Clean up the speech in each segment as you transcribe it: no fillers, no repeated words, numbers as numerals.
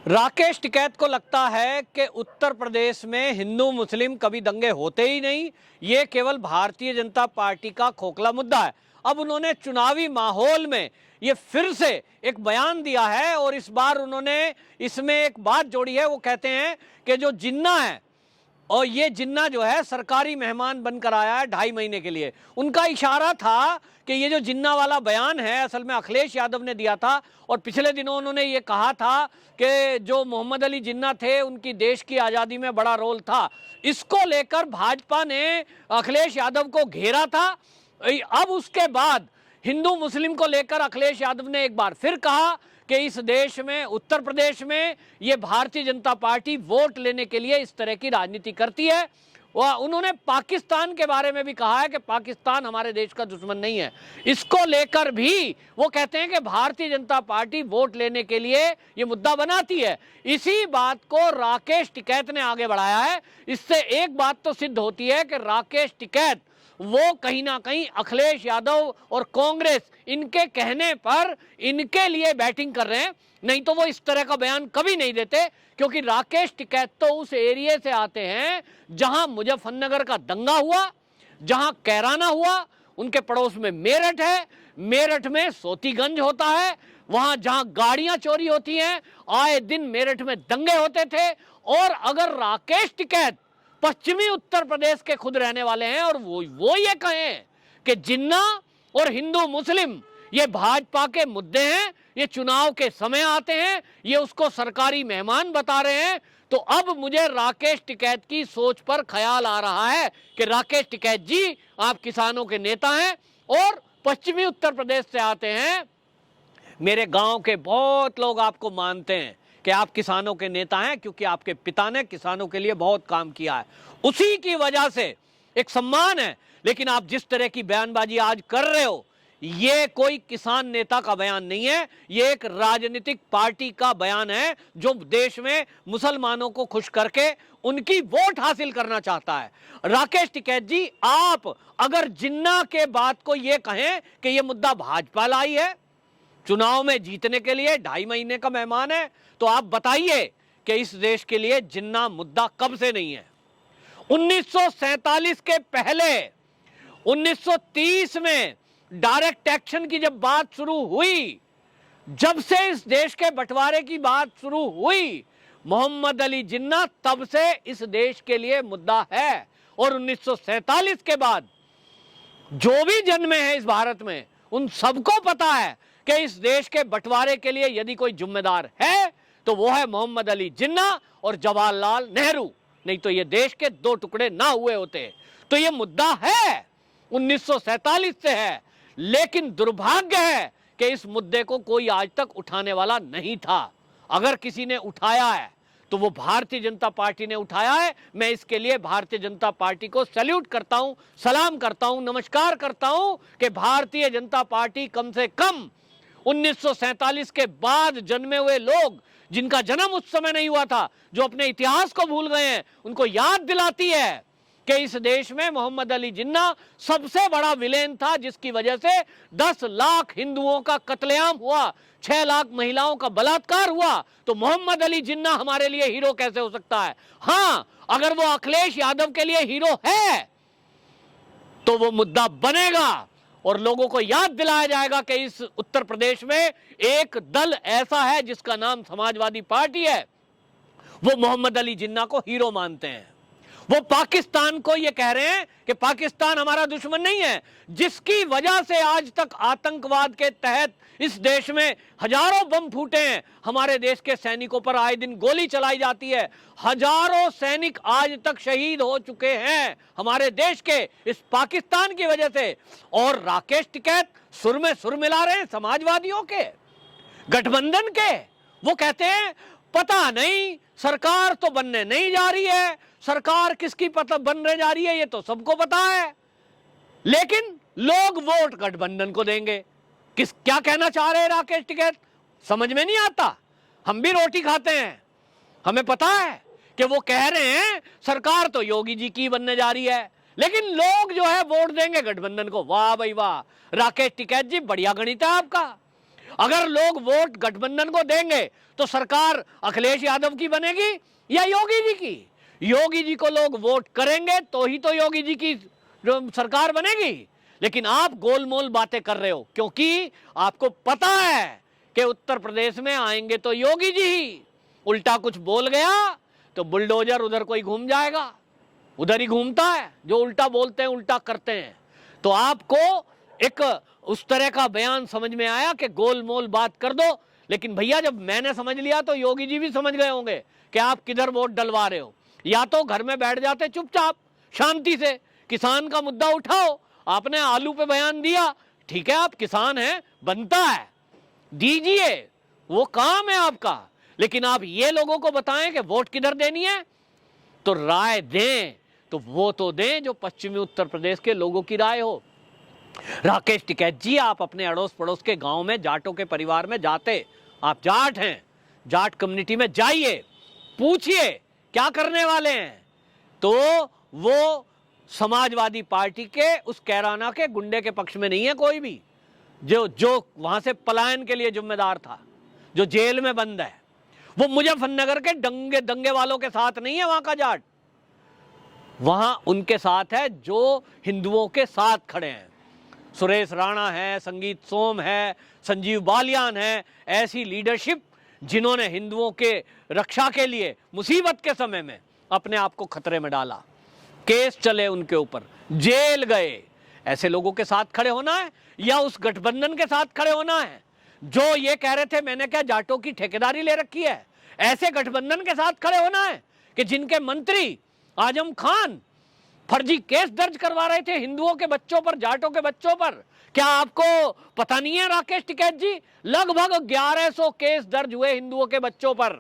राकेश टिकैत को लगता है कि उत्तर प्रदेश में हिंदू मुस्लिम कभी दंगे होते ही नहीं, ये केवल भारतीय जनता पार्टी का खोखला मुद्दा है। अब उन्होंने चुनावी माहौल में ये फिर से एक बयान दिया है और इस बार उन्होंने इसमें एक बात जोड़ी है। वो कहते हैं कि जो जिन्ना है और ये जिन्ना जो है सरकारी मेहमान बनकर आया है 2.5 महीने के लिए। उनका इशारा था कि ये जो जिन्ना वाला बयान है असल में अखिलेश यादव ने दिया था और पिछले दिनों उन्होंने ये कहा था कि जो मोहम्मद अली जिन्ना थे उनकी देश की आज़ादी में बड़ा रोल था। इसको लेकर भाजपा ने अखिलेश यादव को घेरा था। अब उसके बाद हिंदू मुस्लिम को लेकर अखिलेश यादव ने एक बार फिर कहा कि इस देश में उत्तर प्रदेश में ये भारतीय जनता पार्टी वोट लेने के लिए इस तरह की राजनीति करती है। वह उन्होंने पाकिस्तान के बारे में भी कहा है कि पाकिस्तान हमारे देश का दुश्मन नहीं है। इसको लेकर भी वो कहते हैं कि भारतीय जनता पार्टी वोट लेने के लिए ये मुद्दा बनाती है। इसी बात को राकेश टिकैत ने आगे बढ़ाया है। इससे एक बात तो सिद्ध होती है कि राकेश टिकैत वो कहीं ना कहीं अखिलेश यादव और कांग्रेस इनके कहने पर इनके लिए बैटिंग कर रहे हैं, नहीं तो वो इस तरह का बयान कभी नहीं देते। क्योंकि राकेश टिकैत तो उस एरिया से आते हैं जहां मुजफ्फरनगर का दंगा हुआ, जहां कैराना हुआ, उनके पड़ोस में मेरठ है, मेरठ में सोतीगंज होता है, वहां जहां गाड़ियां चोरी होती हैं, आए दिन मेरठ में दंगे होते थे। और अगर राकेश टिकैत पश्चिमी उत्तर प्रदेश के खुद रहने वाले हैं और वो ये कहें कि जिन्ना और हिंदू मुस्लिम ये भाजपा के मुद्दे हैं, ये चुनाव के समय आते हैं, ये उसको सरकारी मेहमान बता रहे हैं, तो अब मुझे राकेश टिकैत की सोच पर ख्याल आ रहा है कि राकेश टिकैत जी आप किसानों के नेता हैं और पश्चिमी उत्तर प्रदेश से आते हैं। मेरे गांव के बहुत लोग आपको मानते हैं कि आप किसानों के नेता हैं क्योंकि आपके पिता ने किसानों के लिए बहुत काम किया है, उसी की वजह से एक सम्मान है। लेकिन आप जिस तरह की बयानबाजी आज कर रहे हो, ये कोई किसान नेता का बयान नहीं है, ये एक राजनीतिक पार्टी का बयान है जो देश में मुसलमानों को खुश करके उनकी वोट हासिल करना चाहता है। राकेश टिकैत जी, आप अगर जिन्ना के बात को ये कहें कि ये मुद्दा भाजपा लाई है, चुनाव में जीतने के लिए 2.5 महीने का मेहमान है, तो आप बताइए कि इस देश के लिए जिन्ना मुद्दा कब से नहीं है। 1947 के पहले 1930 में डायरेक्ट एक्शन की जब बात शुरू हुई, जब से इस देश के बंटवारे की बात शुरू हुई, मोहम्मद अली जिन्ना तब से इस देश के लिए मुद्दा है। और 1947 के बाद जो भी जन्मे हैं इस भारत में, उन सबको पता है कि इस देश के बंटवारे के लिए यदि कोई जिम्मेदार है तो वो है मोहम्मद अली जिन्ना और जवाहरलाल नेहरू, नहीं तो ये देश के 2 टुकड़े ना हुए होते। तो ये मुद्दा है, 1947 से है, लेकिन दुर्भाग्य है कि इस मुद्दे को कोई आज तक उठाने वाला नहीं था। अगर किसी ने उठाया है तो वो भारतीय जनता पार्टी ने उठाया है। मैं इसके लिए भारतीय जनता पार्टी को सैल्यूट करता हूं, सलाम करता हूं, नमस्कार करता हूं कि भारतीय जनता पार्टी कम से कम 1947 के बाद जन्मे हुए लोग जिनका जन्म उस समय नहीं हुआ था, जो अपने इतिहास को भूल गए हैं, उनको याद दिलाती है कि इस देश में मोहम्मद अली जिन्ना सबसे बड़ा विलेन था, जिसकी वजह से 10 लाख हिंदुओं का कत्लेआम हुआ, 6 लाख महिलाओं का बलात्कार हुआ। तो मोहम्मद अली जिन्ना हमारे लिए हीरो कैसे हो सकता है? हाँ, अगर वो अखिलेश यादव के लिए हीरो है तो वो मुद्दा बनेगा और लोगों को याद दिलाया जाएगा कि इस उत्तर प्रदेश में एक दल ऐसा है जिसका नाम समाजवादी पार्टी है। वो मोहम्मद अली जिन्ना को हीरो मानते हैं। वो पाकिस्तान को ये कह रहे हैं कि पाकिस्तान हमारा दुश्मन नहीं है, जिसकी वजह से आज तक आतंकवाद के तहत इस देश में हजारों बम फूटे हैं, हमारे देश के सैनिकों पर आए दिन गोली चलाई जाती है, हजारों सैनिक आज तक शहीद हो चुके हैं हमारे देश के इस पाकिस्तान की वजह से। और राकेश टिकैत सुर में सुर मिला रहे हैं समाजवादियों के, गठबंधन के। वो कहते हैं पता नहीं सरकार तो बनने नहीं जा रही है, सरकार किसकी पता बनने जा रही है ये तो सबको पता है, लेकिन लोग वोट गठबंधन को देंगे। क्या कहना चाह रहे हैं राकेश टिकैत? समझ में नहीं आता। हम भी रोटी खाते हैं, हमें पता है कि वो कह रहे हैं सरकार तो योगी जी की बनने जा रही है, लेकिन लोग जो है वोट देंगे गठबंधन को। वाह भाई वाह, राकेश टिकैत जी बढ़िया गणित है आपका। अगर लोग वोट गठबंधन को देंगे तो सरकार अखिलेश यादव की बनेगी या योगी जी की? योगी जी को लोग वोट करेंगे तो ही तो योगी जी की जो सरकार बनेगी। लेकिन आप गोलमोल बातें कर रहे हो, क्योंकि आपको पता है कि उत्तर प्रदेश में आएंगे तो योगी जी ही। उल्टा कुछ बोल गया तो बुलडोजर उधर कोई घूम जाएगा, उधर ही घूमता है। जो उल्टा बोलते हैं उल्टा करते हैं। तो आपको एक उस तरह का बयान समझ में आया कि गोलमोल बात कर दो। लेकिन भैया जब मैंने समझ लिया तो योगी जी भी समझ गए होंगे कि आप किधर वोट डलवा रहे हो। या तो घर में बैठ जाते चुपचाप शांति से, किसान का मुद्दा उठाओ। आपने आलू पे बयान दिया, ठीक है आप किसान हैं, बनता है, दीजिए, वो काम है आपका। लेकिन आप ये लोगों को बताएं कि वोट किधर देनी है, तो राय दें तो वो तो दें जो पश्चिमी उत्तर प्रदेश के लोगों की राय हो। राकेश टिकैत जी, आप अपने अड़ोस पड़ोस के गांव में जाटों के परिवार में जाते, आप जाट हैं, जाट कम्युनिटी में जाइए, पूछिए क्या करने वाले हैं। तो वो समाजवादी पार्टी के उस कैराना के गुंडे के पक्ष में नहीं है कोई भी, जो वहां से पलायन के लिए जिम्मेदार था, जो जेल में बंद है। वो मुजफ्फरनगर के दंगे वालों के साथ नहीं है वहां का जाट, वहां उनके साथ है जो हिंदुओं के साथ खड़े हैं। सुरेश राणा है, संगीत सोम है, संजीव बालियान है, ऐसी लीडरशिप जिन्होंने हिंदुओं के रक्षा के लिए मुसीबत के समय में अपने आप को खतरे में डाला, केस चले उनके ऊपर, जेल गए। ऐसे लोगों के साथ खड़े होना है या उस गठबंधन के साथ खड़े होना है जो ये कह रहे थे मैंने क्या जाटों की ठेकेदारी ले रखी है? ऐसे गठबंधन के साथ खड़े होना है कि जिनके मंत्री आजम खान फर्जी केस दर्ज करवा रहे थे हिंदुओं के बच्चों पर, जाटों के बच्चों पर। क्या आपको पता नहीं है राकेश टिकैत जी, लगभग 1100 केस दर्ज हुए हिंदुओं के बच्चों पर,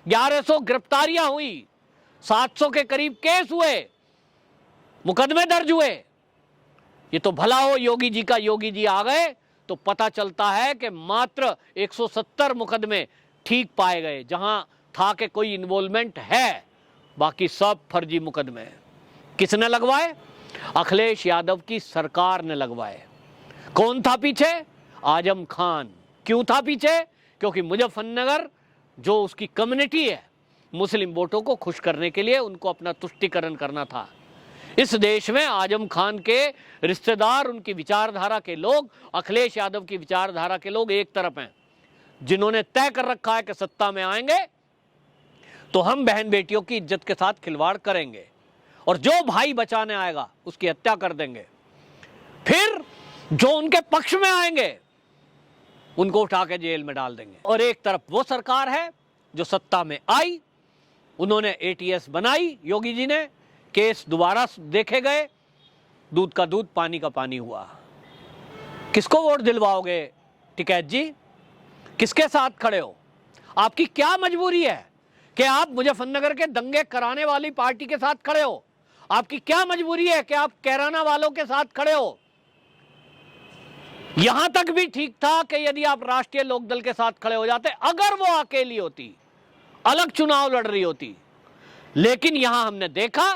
1100 गिरफ्तारियां हुई, 700 के करीब केस हुए, मुकदमे दर्ज हुए। ये तो भला हो योगी जी का, योगी जी आ गए तो पता चलता है कि मात्र 170 मुकदमे ठीक पाए गए जहां था कि कोई इन्वॉल्वमेंट है, बाकी सब फर्जी मुकदमे। किसने लगवाए? अखिलेश यादव की सरकार ने लगवाए। कौन था पीछे? आजम खान। क्यों था पीछे? क्योंकि मुजफ्फरनगर जो उसकी कम्युनिटी है, मुस्लिम वोटों को खुश करने के लिए उनको अपना तुष्टीकरण करना था। इस देश में आजम खान के रिश्तेदार, उनकी विचारधारा के लोग, अखिलेश यादव की विचारधारा के लोग एक तरफ हैं, जिन्होंने तय कर रखा है कि सत्ता में आएंगे तो हम बहन बेटियों की इज्जत के साथ खिलवाड़ करेंगे और जो भाई बचाने आएगा उसकी हत्या कर देंगे। फिर जो उनके पक्ष में आएंगे उनको उठा के जेल में डाल देंगे। और एक तरफ वो सरकार है जो सत्ता में आई, उन्होंने ATS बनाई, योगी जी ने, केस दोबारा देखे गए, दूध का दूध पानी का पानी हुआ। किसको वोट दिलवाओगे टिकैत जी? किसके साथ खड़े हो? आपकी क्या मजबूरी है कि आप मुजफ्फरनगर के दंगे कराने वाली पार्टी के साथ खड़े हो? आपकी क्या मजबूरी है कि आप कैराना वालों के साथ खड़े हो? यहां तक भी ठीक था कि यदि आप राष्ट्रीय लोकदल के साथ खड़े हो जाते, अगर वो अकेली होती, अलग चुनाव लड़ रही होती। लेकिन यहां हमने देखा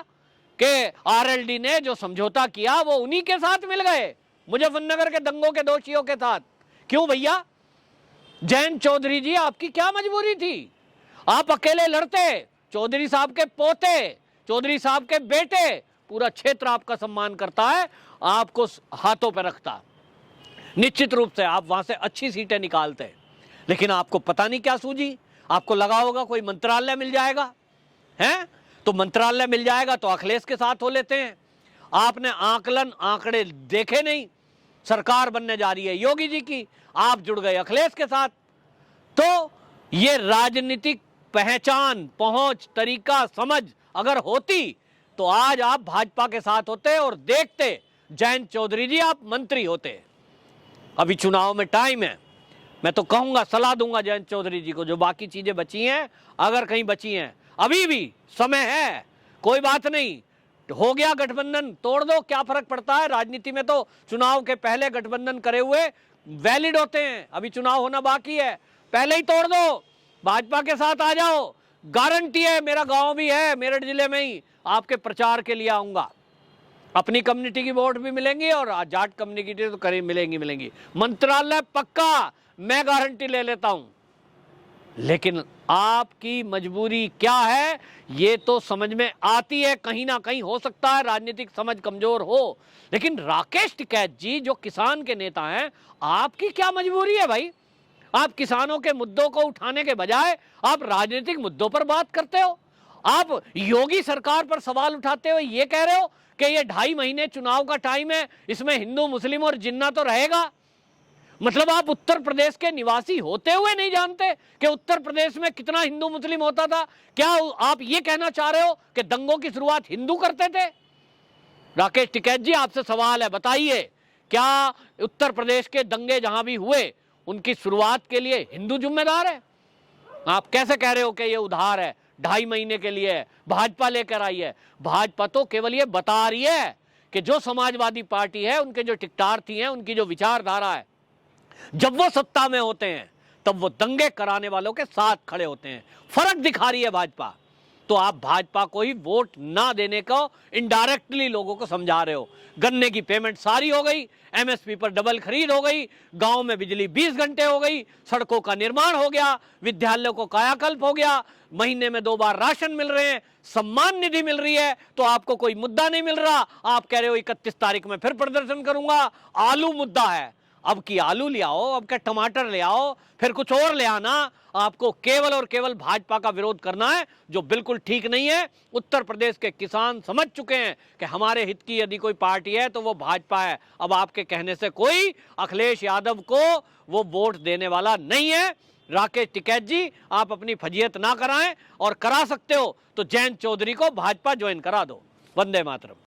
कि RLD ने जो समझौता किया वो उन्हीं के साथ मिल गए, मुजफ्फरनगर के दंगों के दोषियों के साथ। क्यों भैया? जयंत चौधरी जी, आपकी क्या मजबूरी थी? आप अकेले लड़ते, चौधरी साहब के पोते, चौधरी साहब के बेटे, पूरा क्षेत्र आपका सम्मान करता है, आपको हाथों पर रखता। निश्चित रूप से आप वहां से अच्छी सीटें निकालते, लेकिन आपको पता नहीं क्या सूझी। आपको लगा होगा कोई मंत्रालय मिल जाएगा, हैं? तो मंत्रालय मिल जाएगा तो अखिलेश के साथ हो लेते हैं। आपने आंकड़े देखे नहीं, सरकार बनने जा रही है योगी जी की, आप जुड़ गए अखिलेश के साथ। तो ये राजनीतिक पहचान, पहुंच, तरीका, समझ अगर होती तो आज आप भाजपा के साथ होते और देखते जयंत चौधरी जी आप मंत्री होते। अभी चुनाव में टाइम है, मैं तो कहूंगा, सलाह दूंगा जयंत चौधरी जी को, जो बाकी चीजें बची हैं, अगर कहीं बची हैं, अभी भी समय है, कोई बात नहीं, हो गया गठबंधन, तोड़ दो, क्या फर्क पड़ता है? राजनीति में तो चुनाव के पहले गठबंधन करे हुए वैलिड होते हैं, अभी चुनाव होना बाकी है, पहले ही तोड़ दो, भाजपा के साथ आ जाओ। गारंटी है, मेरा गांव भी है मेरठ जिले में ही, आपके प्रचार के लिए आऊंगा, अपनी कम्युनिटी की वोट भी मिलेंगी और जाट कम्युनिटी तो करीब मिलेंगी। मंत्रालय पक्का, मैं गारंटी ले लेता हूं। लेकिन आपकी मजबूरी क्या है ये तो समझ में आती है। कहीं ना कहीं हो सकता है राजनीतिक समझ कमजोर हो, लेकिन राकेश टिकैत जी जो किसान के नेता हैं, आपकी क्या मजबूरी है भाई? आप किसानों के मुद्दों को उठाने के बजाय आप राजनीतिक मुद्दों पर बात करते हो। आप योगी सरकार पर सवाल उठाते हो, ये कह रहे हो कि ये 2.5 महीने चुनाव का टाइम है, इसमें हिंदू मुस्लिम और जिन्ना तो रहेगा। मतलब आप उत्तर प्रदेश के निवासी होते हुए नहीं जानते कि उत्तर प्रदेश में कितना हिंदू मुस्लिम होता था? क्या आप ये कहना चाह रहे हो कि दंगों की शुरुआत हिंदू करते थे? राकेश टिकैत जी आपसे सवाल है, बताइए क्या उत्तर प्रदेश के दंगे जहां भी हुए उनकी शुरुआत के लिए हिंदू जिम्मेदार है? आप कैसे कह रहे हो कि ये उधार है, 2.5 महीने के लिए है, भाजपा लेकर आई है? भाजपा तो केवल ये बता रही है कि जो समाजवादी पार्टी है, उनके जो टिकटार्थी हैं, उनकी जो विचारधारा है, जब वो सत्ता में होते हैं तब वो दंगे कराने वालों के साथ खड़े होते हैं। फर्क दिखा रही है भाजपा। तो आप भाजपा को ही वोट ना देने को इनडायरेक्टली लोगों को समझा रहे हो। गन्ने की पेमेंट सारी हो गई, एमएसपी पर डबल खरीद हो गई, गांव में बिजली 20 घंटे हो गई, सड़कों का निर्माण हो गया, विद्यालयों को कायाकल्प हो गया, महीने में 2 बार राशन मिल रहे हैं, सम्मान निधि मिल रही है, तो आपको कोई मुद्दा नहीं मिल रहा। आप कह रहे हो 31 तारीख में फिर प्रदर्शन करूंगा। आलू मुद्दा है, अब की आलू ले आओ, अब का टमाटर ले आओ, फिर कुछ और ले आना। आपको केवल और केवल भाजपा का विरोध करना है, जो बिल्कुल ठीक नहीं है। उत्तर प्रदेश के किसान समझ चुके हैं कि हमारे हित की यदि कोई पार्टी है तो वो भाजपा है। अब आपके कहने से कोई अखिलेश यादव को वो वोट देने वाला नहीं है। राकेश टिकैत जी आप अपनी फजीयत ना कराएं, और करा सकते हो तो जयंत चौधरी को भाजपा ज्वाइन करा दो। वंदे मातरम।